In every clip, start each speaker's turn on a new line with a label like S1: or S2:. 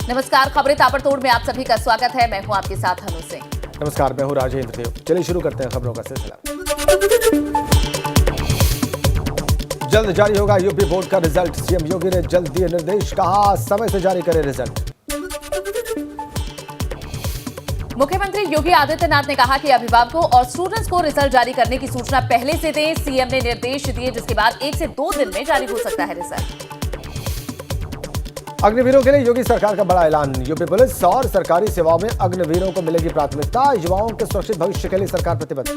S1: नमस्कार, खबरें ताबड़तोड़ में आप सभी का स्वागत है। मैं हूं आपके साथ हनु सिंह।
S2: नमस्कार, मैं हूं राजेंद्र देव। चलिए शुरू करते हैं खबरों का सिलसिला। जल्द जारी होगा यूपी बोर्ड का रिजल्ट। सीएम योगी ने जल्द दिए निर्देश, कहा समय से जारी करें रिजल्ट।
S1: मुख्यमंत्री योगी आदित्यनाथ ने कहा कि अभिभावकों और स्टूडेंट्स को रिजल्ट जारी करने की सूचना पहले से दें। सीएम ने निर्देश दिए, जिसके बाद 1 से 2 दिन में जारी हो सकता है रिजल्ट।
S2: अग्निवीरों के लिए योगी सरकार का बड़ा ऐलान। यूपी पुलिस और सरकारी सेवाओं में अग्निवीरों को मिलेगी प्राथमिकता। युवाओं के सुरक्षित भविष्य के लिए सरकार प्रतिबद्ध।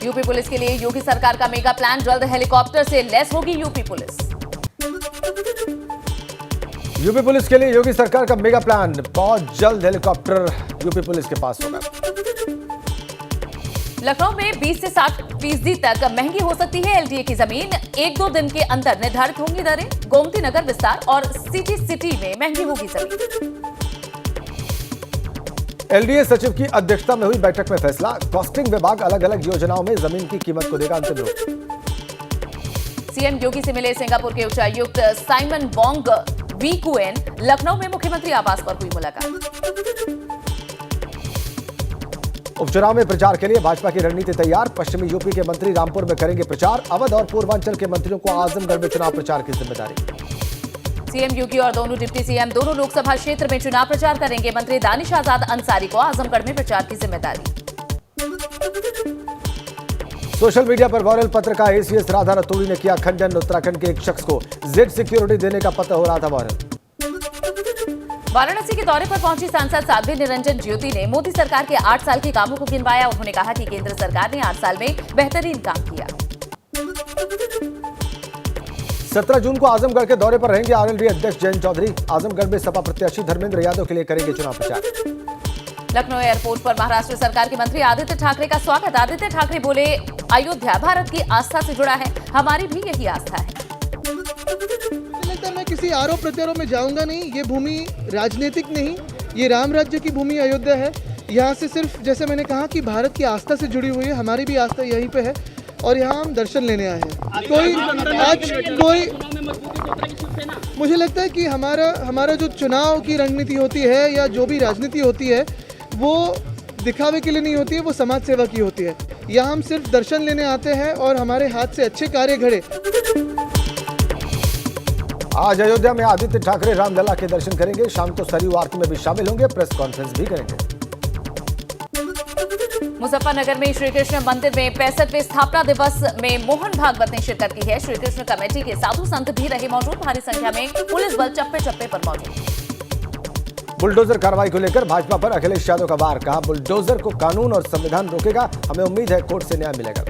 S1: यूपी पुलिस के लिए योगी सरकार का मेगा प्लान। जल्द हेलीकॉप्टर से लैस होगी यूपी पुलिस।
S2: यूपी पुलिस के लिए योगी सरकार का मेगा प्लान। बहुत जल्द हेलीकॉप्टर यूपी पुलिस के पास होगा।
S1: लखनऊ में 20 से 60% तक महंगी हो सकती है एलडीए की जमीन। 1-2 दिन के अंदर निर्धारित होंगी दरें। गोमती नगर विस्तार और सिटी में महंगी होगी जमीन।
S2: एलडीए सचिव की अध्यक्षता में हुई बैठक में फैसला। कॉस्टिंग विभाग अलग अलग योजनाओं में जमीन की कीमत को देगा अंतिम रूप।
S1: सीएम योगी से मिले सिंगापुर के उच्चायुक्त साइमन वोंग वीकुएन। लखनऊ में मुख्यमंत्री आवास पर हुई मुलाकात।
S2: उपचुनाव में प्रचार के लिए भाजपा की रणनीति तैयार। पश्चिमी यूपी के मंत्री रामपुर में करेंगे प्रचार। अवध और पूर्वांचल के मंत्रियों को आजमगढ़ में चुनाव प्रचार की जिम्मेदारी।
S1: सीएम योगी और दोनों डिप्टी सीएम दोनों लोकसभा क्षेत्र में चुनाव प्रचार करेंगे। मंत्री दानिश आजाद अंसारी को आजमगढ़ में प्रचार की जिम्मेदारी।
S2: सोशल मीडिया पर वायरल पत्र का एसीएस राधा रतूड़ी ने किया खंडन। उत्तराखंड के एक शख्स को जेड सिक्योरिटी देने का पत्र हो रहा था वायरल।
S1: वाराणसी के दौरे पर पहुंची सांसद साध्वी निरंजन ज्योति ने मोदी सरकार के 8 साल के कामों को गिनवाया। उन्होंने कहा कि केंद्र सरकार ने 8 साल में बेहतरीन काम किया।
S2: 17 जून को आजमगढ़ के दौरे पर रहेंगे आरएलडी अध्यक्ष जयंत चौधरी। आजमगढ़ में सपा प्रत्याशी धर्मेंद्र यादव के लिए करेंगे चुनाव प्रचार।
S1: लखनऊ एयरपोर्ट पर महाराष्ट्र सरकार के मंत्री आदित्य ठाकरे का स्वागत। आदित्य ठाकरे बोले, अयोध्या भारत की आस्था से जुड़ा है, हमारी भी यही आस्था है।
S3: मैं किसी आरोप प्रत्यारोप में जाऊंगा नहीं। ये भूमि राजनीतिक नहीं, ये राम राज्य की भूमि अयोध्या है। यहाँ से सिर्फ जैसे मैंने कहा कि भारत की आस्था से जुड़ी हुई है, हमारी भी आस्था यहीं पे है और यहाँ हम दर्शन लेने आए हैं। मुझे लगता है कि हमारा जो चुनाव की रणनीति होती है या जो भी राजनीति होती है वो दिखावे के लिए नहीं होती है, वो समाज सेवा की होती है। यहाँ हम सिर्फ दर्शन लेने आते हैं और हमारे हाथ से अच्छे कार्य घड़े।
S2: आज अयोध्या में आदित्य ठाकरे रामलला के दर्शन करेंगे। शाम को सरयू आरती में भी शामिल होंगे। प्रेस कॉन्फ्रेंस भी करेंगे।
S1: मुजफ्फरनगर में श्री कृष्ण मंदिर में 65वें स्थापना दिवस में मोहन भागवत ने शिरकत की है। श्री कृष्ण कमेटी के साधु संत भी रहे मौजूद। भारी संख्या में पुलिस बल चप्पे पर मौजूद।
S2: बुलडोजर कार्रवाई को लेकर भाजपा पर अखिलेश यादव का वार। कहा, बुलडोजर को कानून और संविधान रोकेगा। हमें उम्मीद है कोर्ट से न्याय मिलेगा।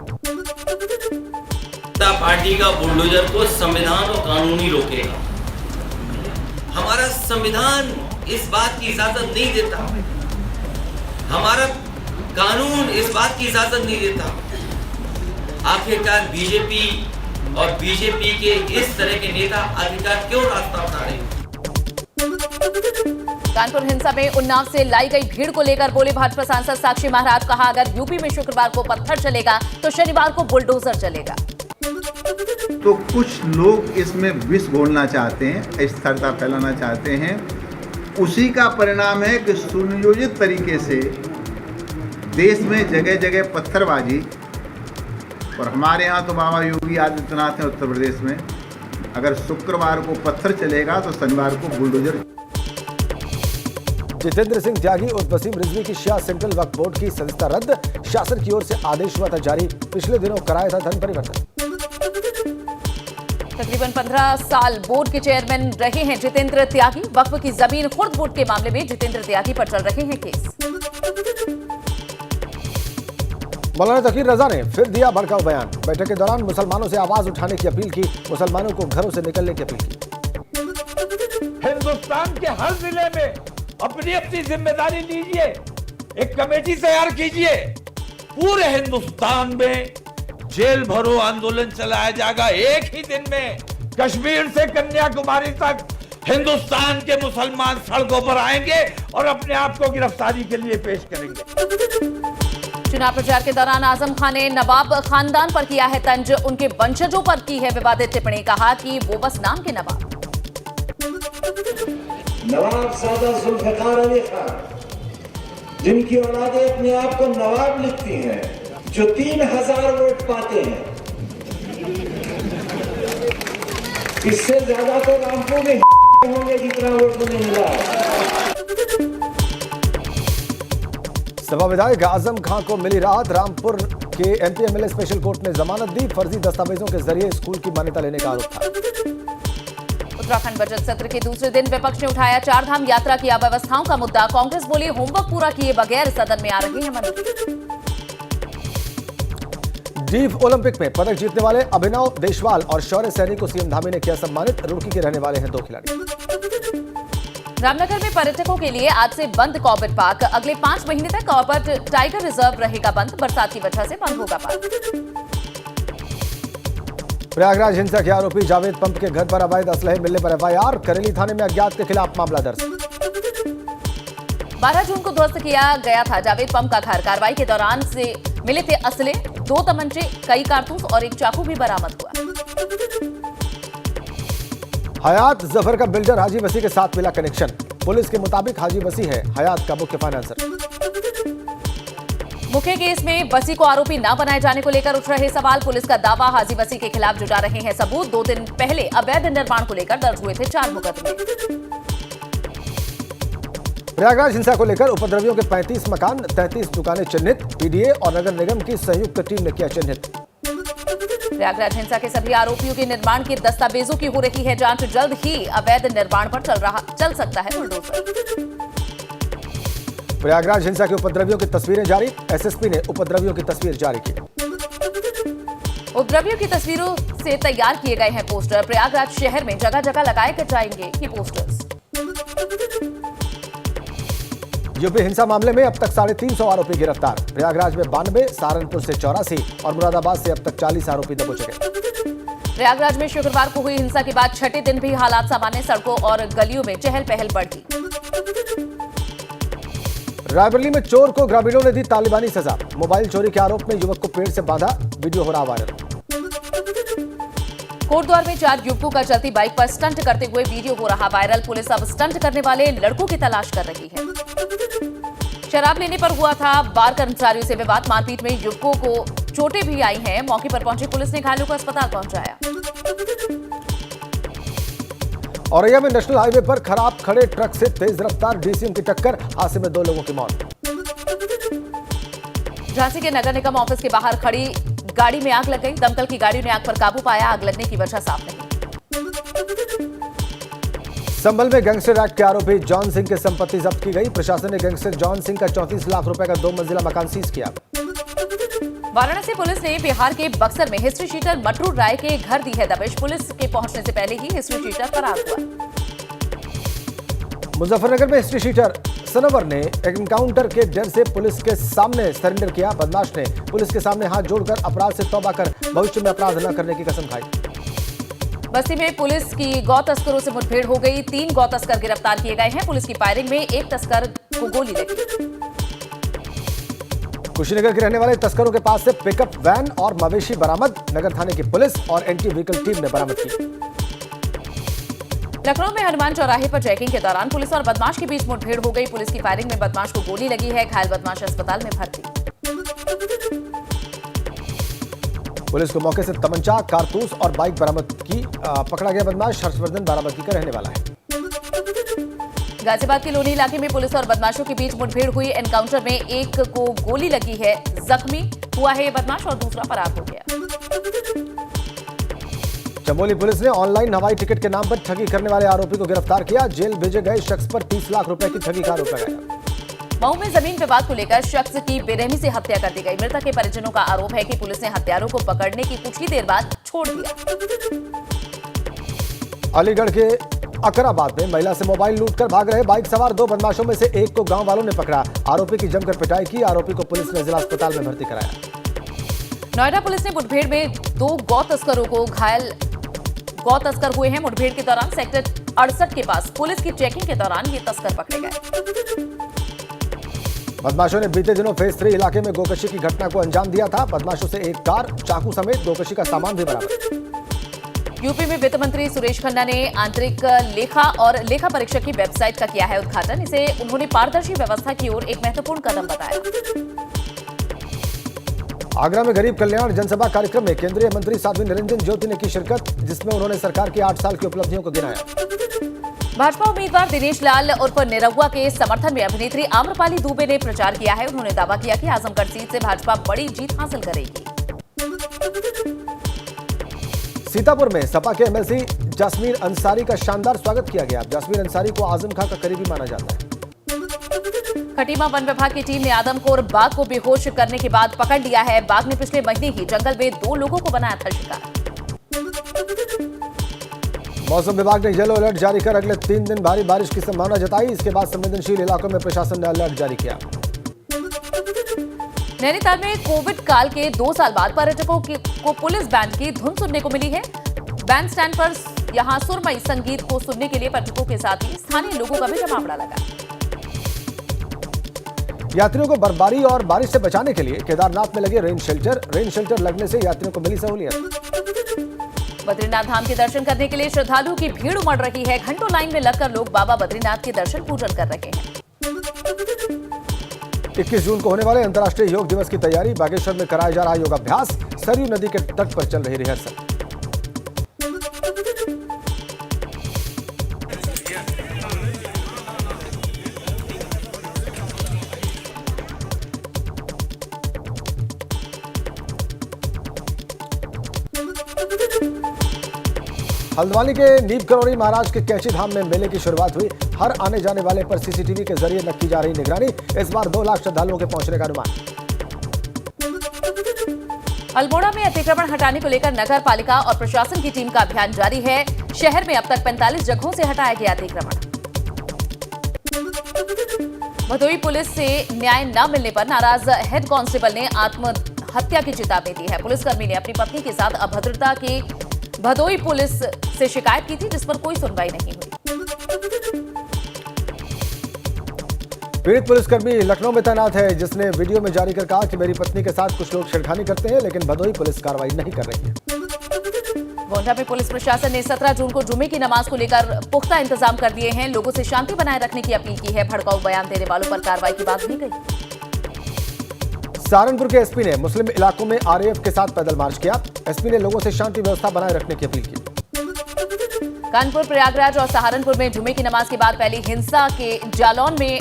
S4: पार्टी का बुलडोजर को संविधान और कानून ही रोकेगा। हमारा संविधान इस बात की इजाजत नहीं देता, हमारा कानून इस बात की इजाजत नहीं देता। आखिरकार बीजेपी और बीजेपी के इस तरह के नेता आखिरकार क्यों रास्ता अपना रहे?
S1: कानपुर हिंसा में उन्नाव से लाई गई भीड़ को लेकर बोले भाजपा सांसद साक्षी महाराज। कहा, अगर यूपी में शुक्रवार को पत्थर चलेगा तो शनिवार को बुलडोजर चलेगा।
S5: तो कुछ लोग इसमें विष घोलना चाहते हैं, अस्थिरता फैलाना चाहते हैं। उसी का परिणाम है कि सुनियोजित तरीके से देश में जगह जगह पत्थरबाजी। और हमारे यहाँ तो बाबा योगी आदित्यनाथ हैं उत्तर प्रदेश में, अगर शुक्रवार को पत्थर चलेगा तो शनिवार को बुलडोजर।
S2: जितेंद्र सिंह त्यागी और वसीम रिजवी की शिया सेंट्रल वक्फ बोर्ड की सदस्यता रद्द। शासन की ओर से आदेश हुआ था जारी। पिछले दिनों कराया था धन परिवर्तन।
S1: तकरीबन 15 साल बोर्ड के चेयरमैन रहे हैं जितेंद्र त्यागी। वक्फ की जमीन खुर्द बोर्ड के मामले में जितेंद्र त्यागी पर चल रहे हैं केस।
S2: मौलाना तकीर रजा ने फिर दिया भड़काऊ बयान। बैठक के दौरान मुसलमानों से आवाज उठाने की अपील की। मुसलमानों को घरों से निकलने की अपील की।
S6: हिंदुस्तान के हर जिले में अपनी अपनी जिम्मेदारी लीजिए, एक कमेटी तैयार कीजिए। पूरे हिंदुस्तान में जेल भरो आंदोलन चलाया जाएगा। एक ही दिन में कश्मीर से कन्याकुमारी तक हिंदुस्तान के मुसलमान सड़कों पर आएंगे और अपने आप को गिरफ्तारी के लिए पेश करेंगे।
S1: चुनाव प्रचार के दौरान आजम खान ने नवाब खानदान पर किया है तंज। उनके वंशजों पर की है विवादित टिप्पणी। कहा कि वो बस नाम के नवाब।
S7: नवाबजादा जुल्फिकार अली खान, जिनकी औलादें अपने आप को नवाब लिखती हैं, जो 3000 वोट पाते हैं। इससे ज्यादा तो रामपुर में होंगे जितना वोट उन्हें मिला।
S2: सपा विधायक आजम खां को मिली राहत। रामपुर के एमपी एमएलए स्पेशल कोर्ट ने जमानत दी। फर्जी दस्तावेजों के जरिए स्कूल की मान्यता लेने का आरोप था।
S1: उत्तराखंड बजट सत्र के दूसरे दिन विपक्ष ने उठाया चारधाम यात्रा की अव्यवस्थाओं का मुद्दा। कांग्रेस बोली होमवर्क पूरा किए बगैर सदन में आ रहे हैं मंत्री।
S2: डीफ ओलंपिक में पदक जीतने वाले अभिनव देशवाल और शौर्य सैनी को सीएम धामी ने किया सम्मानित। रुड़की के रहने वाले हैं 2 खिलाड़ी।
S1: रामनगर में पर्यटकों के लिए आज से बंद कॉर्बेट पार्क। अगले 5 महीने तक कॉर्बेट टाइगर रिजर्व रहेगा बंद। बरसात की वजह से बंद होगा पार्क।
S2: प्रयागराज हिंसा के आरोपी जावेद पंप के घर पर अवैध असलहे मिलने पर एफआईआर। करेली थाने में अज्ञात के खिलाफ मामला दर्ज।
S1: 12 जून को ध्वस्त किया गया था जावेद पंप का घर। कार्रवाई के दौरान से मिले थे असले, 2 तमंचे, कई कारतूस और एक चाकू भी बरामद हुआ।
S2: हयात जफर का बिल्डर हाजी वसी के साथ मिला कनेक्शन। पुलिस के मुताबिक हाजी वसी है हयात का मुख्य फाइनेंसर।
S1: मुख्य केस में वसी को आरोपी न बनाए जाने को लेकर उठ रहे सवाल। पुलिस का दावा हाजी वसी के खिलाफ जुटा रहे हैं सबूत। 2 दिन पहले अवैध निर्माण को लेकर दर्ज हुए थे 4 मुकदमे।
S2: प्रयागराज हिंसा को लेकर उपद्रवियों के 35 मकान, 33 दुकानें चिन्हित। पीडीए और नगर निगम की संयुक्त टीम ने किया चिन्हित।
S1: प्रयागराज हिंसा के सभी आरोपियों के निर्माण के दस्तावेजों की हो रही है जांच। जल्द ही अवैध निर्माण पर चल सकता है बुलडोजर।
S2: प्रयागराज हिंसा के उपद्रवियों की तस्वीरें जारी। एसएसपी ने उपद्रवियों की तस्वीर जारी की।
S1: उपद्रवियों की तस्वीरों से तैयार किए गए हैं पोस्टर। प्रयागराज शहर में जगह जगह लगाए जाएंगे ये पोस्टर्स।
S2: यूपी हिंसा मामले में अब तक 350 आरोपी गिरफ्तार। प्रयागराज में 92, सहारनपुर से 84 और मुरादाबाद से अब तक 40 आरोपी दबोचे गए।
S1: प्रयागराज में शुक्रवार को हुई हिंसा के बाद छठे दिन भी हालात सामान्य। सड़कों और गलियों में चहल पहल बढ़ी।
S2: रायबरेली में चोर को ग्रामीणों ने दी तालिबानी सजा। मोबाइल चोरी के आरोप में युवक को पेड़ से बांधा। वीडियो हो रहा वायरल।
S1: कोटद्वार में 4 युवकों का चलती बाइक पर स्टंट करते हुए वीडियो हो रहा वायरल। पुलिस अब स्टंट करने वाले लड़कों की तलाश कर रही है। शराब लेने पर हुआ था बार कर्मचारियों से विवाद। मारपीट में युवकों को चोटें भी आई हैं। मौके पर पहुंची पुलिस ने घायलों को अस्पताल पहुंचाया।
S2: औरैया में नेशनल हाईवे पर खराब खड़े ट्रक से तेज रफ्तार डीसीएम की टक्कर। हादसे में 2 लोगों की मौत।
S1: झांसी के नगर निगम ऑफिस के बाहर खड़ी गाड़ी में आग लग गई। दमकल की गाड़ी ने आग पर काबू पाया। आग लगने की वजह साफ नहीं।
S2: संभल में गैंगस्टर एक्ट के आरोपी जॉन सिंह की संपत्ति जब्त की गई। प्रशासन ने गैंगस्टर जॉन सिंह का 34 लाख रुपए का 2 मंजिला मकान सीज किया।
S1: वाराणसी पुलिस ने बिहार के बक्सर में हिस्ट्री शीटर मटरू राय के घर दी है दबिश। पुलिस के पहुंचने से पहले ही हिस्ट्री शीटर फरार हुआ।
S2: मुजफ्फरनगर में हिस्ट्री शीटर सनवर ने एनकाउंटर के डर से पुलिस के सामने सरेंडर किया। बदमाश ने पुलिस के सामने हाथ जोड़कर अपराध से तौबा कर भविष्य में अपराध न करने की कसम खाई।
S1: बस्ती में पुलिस की गौ तस्करों से मुठभेड़ हो गई। 3 गौ तस्कर गिरफ्तार किए गए हैं। पुलिस की फायरिंग में एक तस्कर को गोली लगी।
S2: कुशीनगर के रहने वाले तस्करों के पास से पिकअप वैन और मवेशी बरामद। नगर थाने की पुलिस और एंटी व्हीकल टीम ने बरामद की।
S1: लखनऊ में हनुमान चौराहे पर चेकिंग के दौरान पुलिस और बदमाश के बीच मुठभेड़ हो गई। पुलिस की फायरिंग में बदमाश को गोली लगी है। घायल बदमाश अस्पताल में भर्ती। पुलिस को मौके से तमंचा, कारतूस और बाइक बरामद की। पकड़ा गया बदमाश हर्षवर्धन बाराबंकी का रहने वाला है। गाजियाबाद के लोनी इलाके में पुलिस और बदमाशों के बीच मुठभेड़ हुई। एनकाउंटर में एक को गोली लगी है। जख्मी हुआ है ये बदमाश और दूसरा फरार हो गया। चमोली पुलिस ने ऑनलाइन हवाई टिकट के नाम पर ठगी करने वाले आरोपी को गिरफ्तार किया। जेल भेजे गए शख्स पर 30 लाख रुपए की ठगी का आरोप लगाया। मऊ में जमीन विवाद को लेकर शख्स की बेरहमी से हत्या कर दी गई। मृतक के परिजनों का आरोप है कि पुलिस ने हत्यारों को पकड़ने की कुछ ही देर बाद छोड़ दिया। अलीगढ़ के अकराबाद में महिला से मोबाइल लूटकर भाग रहे बाइक सवार 2 बदमाशों में से एक को गांव वालों ने पकड़ा। आरोपी की जमकर पिटाई की। आरोपी को पुलिस ने जिला अस्पताल में भर्ती कराया। नोएडा पुलिस ने मुठभेड़ में 2 गौ तस्करों को घायल गौ तस्कर हुए हैं। मुठभेड़ के दौरान सेक्टर 68 के पास पुलिस की चेकिंग के दौरान ये तस्कर पकड़े गए। बदमाशों ने बीते दिनों फेज 3 इलाके में गोकशी की घटना को अंजाम दिया था। बदमाशों से एक कार, चाकू समेत गोकशी का सामान भी बरामद। यूपी में वित्त मंत्री सुरेश खन्ना ने आंतरिक लेखा और लेखा परीक्षक की वेबसाइट का किया है उद्घाटन। इसे उन्होंने पारदर्शी व्यवस्था की ओर एक महत्वपूर्ण कदम बताया।
S2: आगरा में गरीब कल्याण जनसभा कार्यक्रम में केंद्रीय मंत्री साध्वी निरंजन ज्योति ने की शिरकत, जिसमें उन्होंने सरकार की 8 साल की उपलब्धियों को गिनाया।
S1: भाजपा उम्मीदवार दिनेश लाल उर्फ निरहुआ के समर्थन में अभिनेत्री आम्रपाली दुबे ने प्रचार किया है। उन्होंने दावा किया कि आजमगढ़ सीट से भाजपा बड़ी जीत हासिल करेगी।
S2: सीतापुर में सपा के एमएलसी जासमीन अंसारी का शानदार स्वागत किया गया। जासमीन अंसारी को आजम खां का करीबी माना जाता है।
S1: खटीमा वन विभाग की टीम ने आदमखोर बाघ को बेहोश करने के बाद पकड़ लिया है। बाघ ने पिछले महीने ही जंगल में 2 लोगों को बनाया था शिकार।
S2: मौसम विभाग ने येलो अलर्ट जारी कर अगले 3 दिन भारी बारिश की संभावना जताई। इसके बाद संवेदनशील इलाकों में प्रशासन ने अलर्ट जारी किया।
S1: नैनीताल में कोविड काल के 2 साल बाद पर्यटकों को पुलिस बैंड की धुन सुनने को मिली है। बैंड स्टैंड पर यहां सुरमई संगीत को सुनने के लिए पर्यटकों के साथ ही स्थानीय लोगों का भी जमावड़ा लगा।
S2: यात्रियों को बर्फबारी और बारिश से बचाने के लिए केदारनाथ में लगे रेन शेल्टर लगने से यात्रियों को मिली सहूलियत।
S1: बद्रीनाथ धाम के दर्शन करने के लिए श्रद्धालुओं की भीड़ उमड़ रही है। घंटों लाइन में लगकर लोग बाबा बद्रीनाथ के दर्शन पूजन कर रहे हैं।
S2: 21 जून को होने वाले अंतर्राष्ट्रीय योग दिवस की तैयारी, बागेश्वर में कराया जा रहा योगाभ्यास, सरयू नदी के तट पर चल रही रिहर्सल। हल्द्वानी के नीम करौड़ी महाराज के कैची धाम में मेले की शुरुआत हुई। हर आने जाने वाले पर सीसीटीवी के जरिए रखी जा रही निगरानी। इस बार 2 लाख श्रद्धालुओं के पहुंचने का अनुमान।
S1: अल्मोड़ा में अतिक्रमण हटाने को लेकर नगर पालिका और प्रशासन की टीम का अभियान जारी है। शहर में अब तक 45 जगहों से हटाया गया अतिक्रमण। भदोई पुलिस से न्याय न मिलने पर नाराज हेड कांस्टेबल ने आत्महत्या की चेतावनी दी है। पुलिसकर्मी ने अपनी पत्नी के साथ अभद्रता की भदोई पुलिस से शिकायत की थी, जिस पर कोई सुनवाई नहीं हुई।
S2: पीड़ित पुलिसकर्मी लखनऊ में तैनात है, जिसने वीडियो में जारी कर कहा कि मेरी पत्नी के साथ कुछ लोग छेड़खानी करते हैं, लेकिन भदोई पुलिस कार्रवाई नहीं कर रही है।
S1: गोंडा में पुलिस प्रशासन ने 17 जून को जुमे की नमाज को लेकर पुख्ता इंतजाम कर दिए हैं। लोगों से शांति बनाए रखने की अपील की है। भड़काऊ बयान देने वालों पर कार्रवाई की बात भी कही।
S2: सहारनपुर के एसपी ने मुस्लिम इलाकों में आरएएफ के साथ पैदल मार्च किया। एसपी ने लोगों से शांति व्यवस्था बनाए रखने की अपील की।
S1: कानपुर, प्रयागराज और सहारनपुर में जुमे की नमाज के बाद पहली हिंसा के जालौन में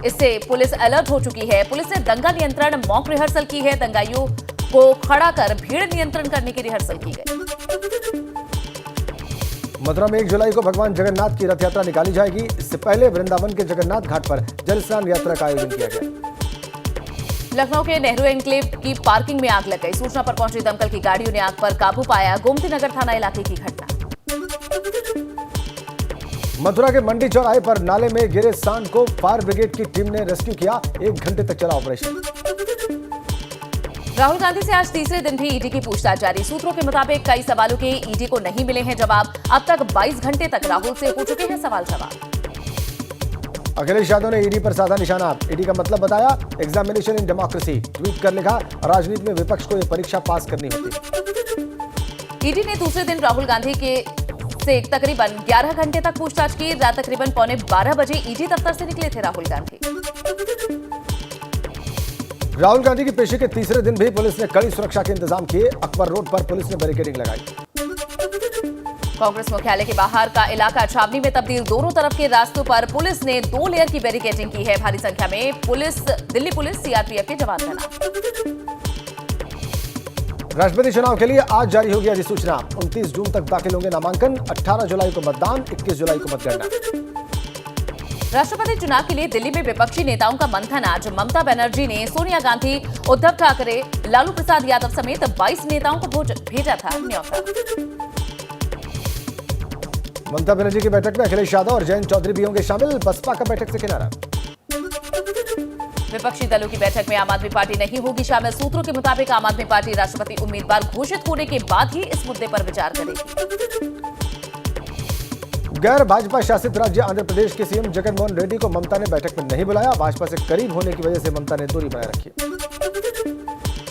S1: इससे पुलिस अलर्ट हो चुकी है। पुलिस ने दंगा नियंत्रण मॉक रिहर्सल की है। दंगाइयों को खड़ा कर भीड़ नियंत्रण करने की रिहर्सल की गई।
S2: मथुरा में 1 जुलाई को भगवान जगन्नाथ की रथ यात्रा निकाली जाएगी। इससे पहले वृंदावन के जगन्नाथ घाट पर जल स्नान यात्रा का आयोजन किया गया।
S1: लखनऊ के नेहरू एन्क्लेव की पार्किंग में आग लग गई। सूचना पर पहुंची दमकल की गाड़ियों ने आग पर काबू पाया। गोमती नगर थाना इलाके की घटना।
S2: मथुरा के मंडी चौराहे पर नाले में गिरे सांड को फायर ब्रिगेड की टीम ने रेस्क्यू किया। 1 घंटे तक चला ऑपरेशन।
S1: राहुल गांधी से आज तीसरे दिन भी ईडी की पूछताछ जारी। सूत्रों के मुताबिक कई सवालों के ईडी को नहीं मिले हैं जवाब। अब तक 22 घंटे तक राहुल से हो चुके हैं सवाल जवाब।
S2: अखिलेश यादव ने ईडी पर साधा निशाना। ईडी का मतलब बताया, एग्जामिनेशन इन डेमोक्रेसी। ट्वीट कर लिखा, राजनीति में विपक्ष को यह परीक्षा पास करनी होती।
S1: ईडी ने दूसरे दिन राहुल गांधी से तकरीबन 11 घंटे तक पूछताछ की। रात तकरीबन 11:15 बजे ईडी दफ्तर से निकले थे राहुल गांधी।
S2: राहुल गांधी की पेशी के तीसरे दिन भी पुलिस ने कड़ी सुरक्षा के इंतजाम किए। अकबर रोड पर पुलिस ने बैरिकेडिंग लगाई।
S1: कांग्रेस मुख्यालय के बाहर का इलाका छावनी में तब्दील। दोनों तरफ के रास्तों पर पुलिस ने 2 लेयर की बैरिकेडिंग की है। भारी संख्या में दिल्ली पुलिस, सीआरपीएफ के जवान तैनात।
S2: राष्ट्रपति चुनाव के लिए आज जारी होगी अधिसूचना। 29 जून तक दाखिल होंगे नामांकन। 18 जुलाई को मतदान, 21 जुलाई को मतगणना।
S1: राष्ट्रपति चुनाव के लिए दिल्ली में विपक्षी नेताओं का मंथन आज। ममता बनर्जी ने सोनिया गांधी, उद्धव ठाकरे, लालू प्रसाद यादव समेत 22 नेताओं को भेजा था न्योता।
S2: ममता बनर्जी की बैठक में अखिलेश यादव और जयंत चौधरी भी होंगे शामिल। बसपा का बैठक से किनारा।
S1: विपक्षी दलों की बैठक में आम आदमी पार्टी नहीं होगी शामिल। सूत्रों के मुताबिक आम आदमी पार्टी राष्ट्रपति उम्मीदवार घोषित होने के बाद ही इस मुद्दे पर विचार करेगी।
S2: गैर भाजपा शासित राज्य आंध्र प्रदेश के सीएम जगन मोहन रेड्डी को ममता ने बैठक में नहीं बुलाया। भाजपा से करीब होने की वजह से ममता ने दूरी बनाए रखी।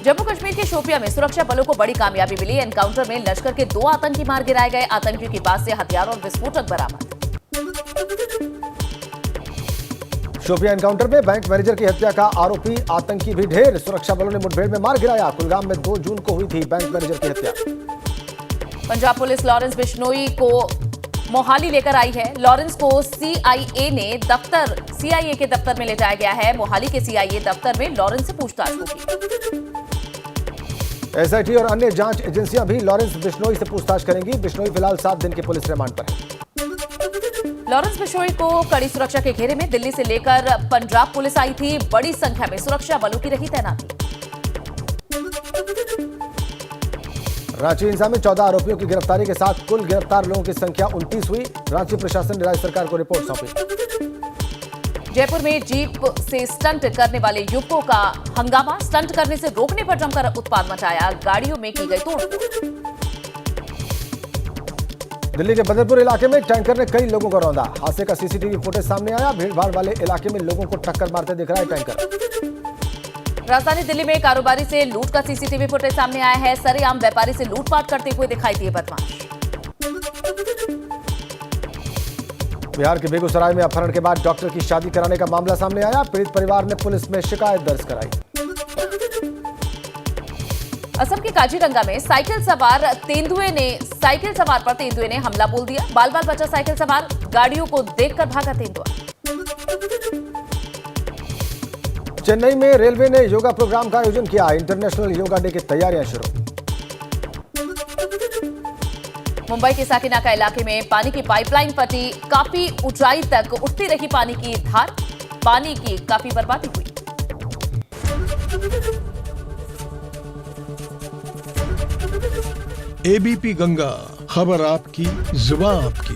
S1: जम्मू कश्मीर के शोपिया में सुरक्षा बलों को बड़ी कामयाबी मिली। एनकाउंटर में लश्कर के 2 आतंकी मार गिराए गए। आतंकियों के पास से हथियार और विस्फोटक बरामद।
S2: शोपिया एनकाउंटर में बैंक मैनेजर की हत्या का आरोपी आतंकी भी ढेर। सुरक्षा बलों ने मुठभेड़ में मार गिराया। कुलगाम में 2 जून को हुई थी बैंक मैनेजर की हत्या।
S1: पंजाब पुलिस लॉरेंस बिश्नोई को मोहाली लेकर आई है। लॉरेंस को सीआईए के दफ्तर में ले जाया गया है। मोहाली के सीआईए दफ्तर में लॉरेंस से पूछताछ होगी।
S2: एसआईटी और अन्य जांच एजेंसियां भी लॉरेंस बिश्नोई से पूछताछ करेंगी। बिश्नोई फिलहाल 7 दिन के पुलिस रिमांड पर है।
S1: लॉरेंस बिश्नोई को कड़ी सुरक्षा के घेरे में दिल्ली से लेकर पंजाब पुलिस आई थी। बड़ी संख्या में सुरक्षा बलों की रही तैनाती।
S2: रांची हिंसा में 14 आरोपियों की गिरफ्तारी के साथ कुल गिरफ्तार लोगों की संख्या 29 हुई। रांची प्रशासन ने राज्य सरकार को रिपोर्ट सौंपी।
S1: जयपुर में जीप से स्टंट करने वाले युवकों का हंगामा। स्टंट करने से रोकने पर जमकर उत्पाद मचाया। गाड़ियों में की गई तोड़फोड़।
S2: दिल्ली के बदरपुर इलाके में टैंकर ने कई लोगों को रौंदा। हादसे का सीसीटीवी फुटेज सामने आया। भीड़भाड़ वाले इलाके में लोगों को टक्कर मारते दिख रहा है टैंकर।
S1: राजधानी दिल्ली में कारोबारी से लूट का सीसीटीवी फुटेज सामने आया है। सरेआम व्यापारी से लूटपाट करते हुए दिखाई दिए बदमाश।
S2: बिहार के बेगूसराय में अपहरण के बाद डॉक्टर की शादी कराने का मामला सामने आया। पीड़ित परिवार ने पुलिस में शिकायत दर्ज कराई।
S1: असम के काजीरंगा में साइकिल सवार पर तेंदुए ने हमला बोल दिया। बाल बाल बचा साइकिल सवार। गाड़ियों को देखकर भागा तेंदुआ।
S2: चेन्नई में रेलवे ने योगा प्रोग्राम का आयोजन किया। इंटरनेशनल योगा डे की तैयारियां शुरू।
S1: मुंबई के साकिनाका इलाके में पानी की पाइपलाइन फटी। काफी ऊंचाई तक उठती रही पानी की धार। पानी की काफी बर्बादी हुई।
S8: एबीपी गंगा, खबर आपकी, जुबान आपकी।